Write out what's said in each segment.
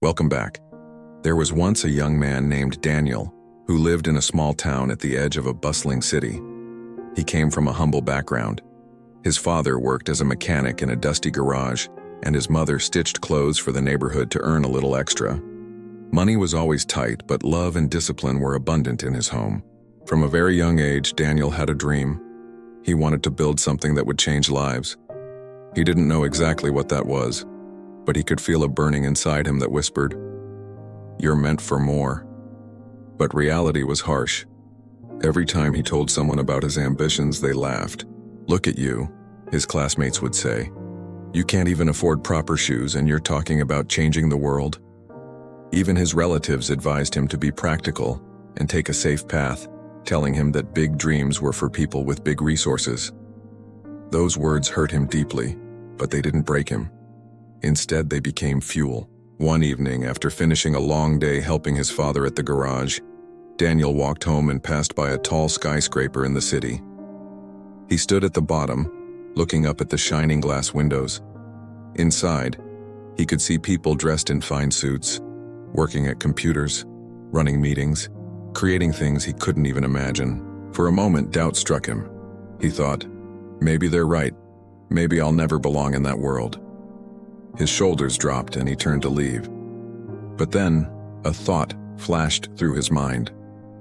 Welcome back. There was once a young man named Daniel who lived in a small town at the edge of a bustling city. He came from a humble background. His father worked as a mechanic in a dusty garage, and his mother stitched clothes for the neighborhood to earn a little extra. Money was always tight, but love and discipline were abundant in his home. From a very young age, Daniel had a dream. He wanted to build something that would change lives. He didn't know exactly what that was, but he could feel a burning inside him that whispered, "You're meant for more." But reality was harsh. Every time he told someone about his ambitions, they laughed. "Look at you," his classmates would say. "You can't even afford proper shoes, and you're talking about changing the world." Even his relatives advised him to be practical and take a safe path, telling him that big dreams were for people with big resources. Those words hurt him deeply, but they didn't break him. Instead, they became fuel. One evening, after finishing a long day helping his father at the garage, Daniel walked home and passed by a tall skyscraper in the city. He stood at the bottom, looking up at the shining glass windows. Inside, he could see people dressed in fine suits, working at computers, running meetings, creating things he couldn't even imagine. For a moment, doubt struck him. He thought, maybe they're right. Maybe I'll never belong in that world. His shoulders dropped and he turned to leave. But then, a thought flashed through his mind.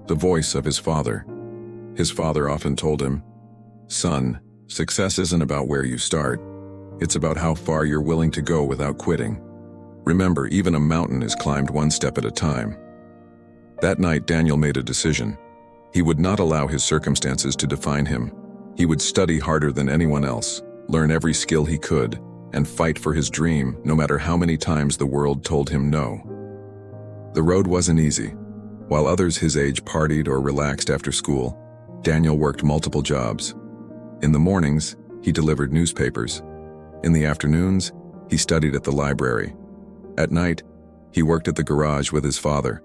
The voice of his father. His father often told him, "Son, success isn't about where you start. It's about how far you're willing to go without quitting. Remember, even a mountain is climbed one step at a time." That night, Daniel made a decision. He would not allow his circumstances to define him. He would study harder than anyone else, learn every skill he could, and fight for his dream, no matter how many times the world told him no. The road wasn't easy. While others his age partied or relaxed after school, Daniel worked multiple jobs. In the mornings, he delivered newspapers. In the afternoons, he studied at the library. At night, he worked at the garage with his father.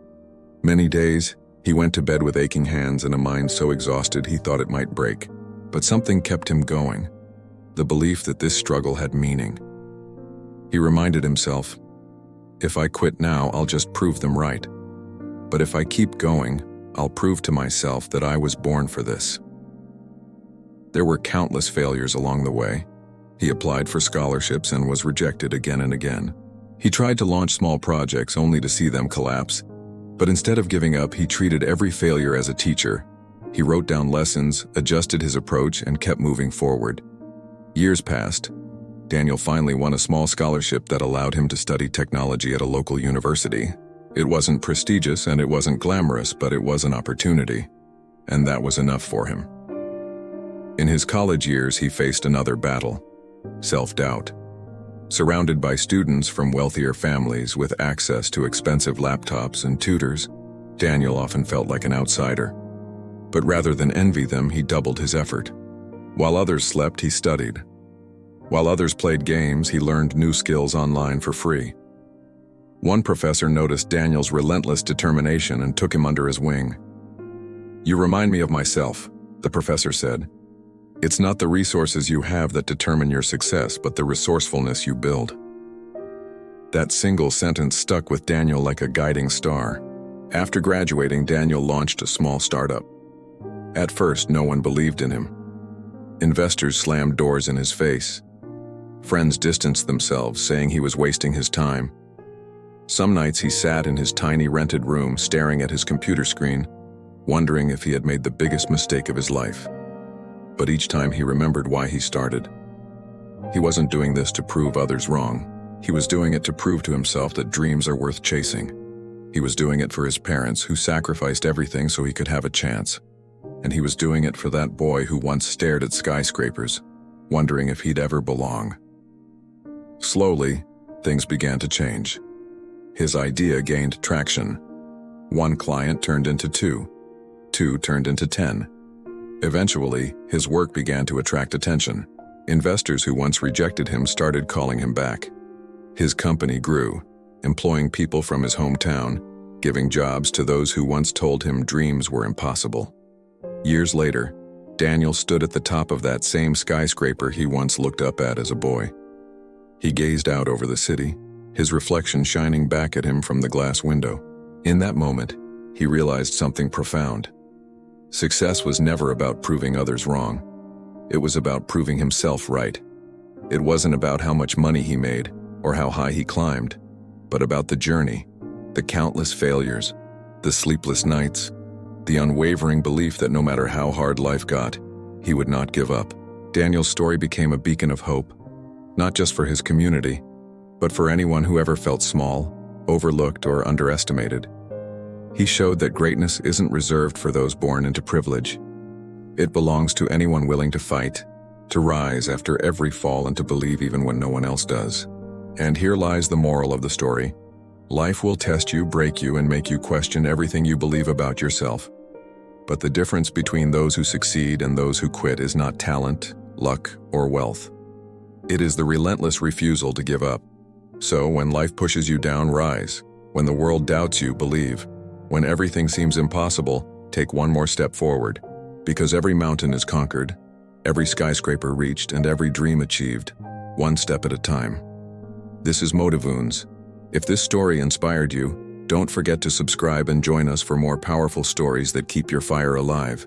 Many days, he went to bed with aching hands and a mind so exhausted he thought it might break. But something kept him going. The belief that this struggle had meaning. He reminded himself, "If I quit now, I'll just prove them right. But if I keep going, I'll prove to myself that I was born for this." There were countless failures along the way. He applied for scholarships and was rejected again and again. He tried to launch small projects only to see them collapse. But instead of giving up, he treated every failure as a teacher. He wrote down lessons, adjusted his approach, and kept moving forward. Years passed. Daniel finally won a small scholarship that allowed him to study technology at a local university. It wasn't prestigious and it wasn't glamorous, but it was an opportunity. And that was enough for him. In his college years, he faced another battle: self-doubt. Surrounded by students from wealthier families with access to expensive laptops and tutors, Daniel often felt like an outsider. But rather than envy them, he doubled his effort. While others slept, he studied. While others played games, he learned new skills online for free. One professor noticed Daniel's relentless determination and took him under his wing. "You remind me of myself," the professor said. "It's not the resources you have that determine your success, but the resourcefulness you build." That single sentence stuck with Daniel like a guiding star. After graduating, Daniel launched a small startup. At first, no one believed in him. Investors slammed doors in his face. Friends distanced themselves, saying he was wasting his time. Some nights he sat in his tiny rented room staring at his computer screen, wondering if he had made the biggest mistake of his life. But each time he remembered why he started. He wasn't doing this to prove others wrong. He was doing it to prove to himself that dreams are worth chasing. He was doing it for his parents, who sacrificed everything so he could have a chance. And he was doing it for that boy who once stared at skyscrapers, wondering if he'd ever belong. Slowly, things began to change. His idea gained traction. One client turned into two. Two turned into 10. Eventually, his work began to attract attention. Investors who once rejected him started calling him back. His company grew, employing people from his hometown, giving jobs to those who once told him dreams were impossible. Years later, Daniel stood at the top of that same skyscraper he once looked up at as a boy. He gazed out over the city, his reflection shining back at him from the glass window. In that moment, he realized something profound. Success was never about proving others wrong. It was about proving himself right. It wasn't about how much money he made or how high he climbed, but about the journey, the countless failures, the sleepless nights, the unwavering belief that no matter how hard life got, he would not give up. Daniel's story became a beacon of hope, not just for his community, but for anyone who ever felt small, overlooked, or underestimated. He showed that greatness isn't reserved for those born into privilege. It belongs to anyone willing to fight, to rise after every fall, and to believe even when no one else does. And here lies the moral of the story. Life will test you, break you, and make you question everything you believe about yourself. But the difference between those who succeed and those who quit is not talent, luck, or wealth. It is the relentless refusal to give up. So when life pushes you down, rise. When the world doubts you, believe. When everything seems impossible, take one more step forward. Because every mountain is conquered, every skyscraper reached, and every dream achieved, one step at a time. This is Motivoons. If this story inspired you, don't forget to subscribe and join us for more powerful stories that keep your fire alive.